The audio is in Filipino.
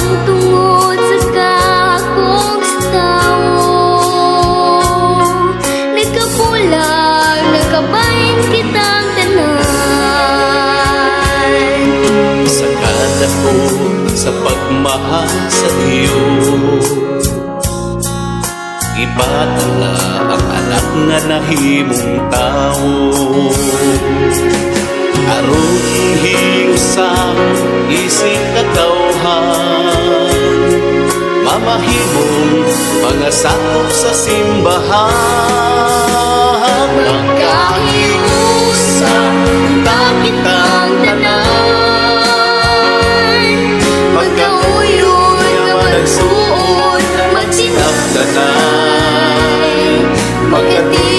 ang tungod sa kakong tawo. Nagkapulang, nagkabayan kitang tanan. Sagad ako sa pagmahal sa iyo. Ibatala ang anak nga nahimong tao. Aron hiusang isip katawhan, mamahimong mga sakop sa simbahan. Magkahiusang bakitang tanan, pagkauyon nga nagsuot magsinaptanan, pagkati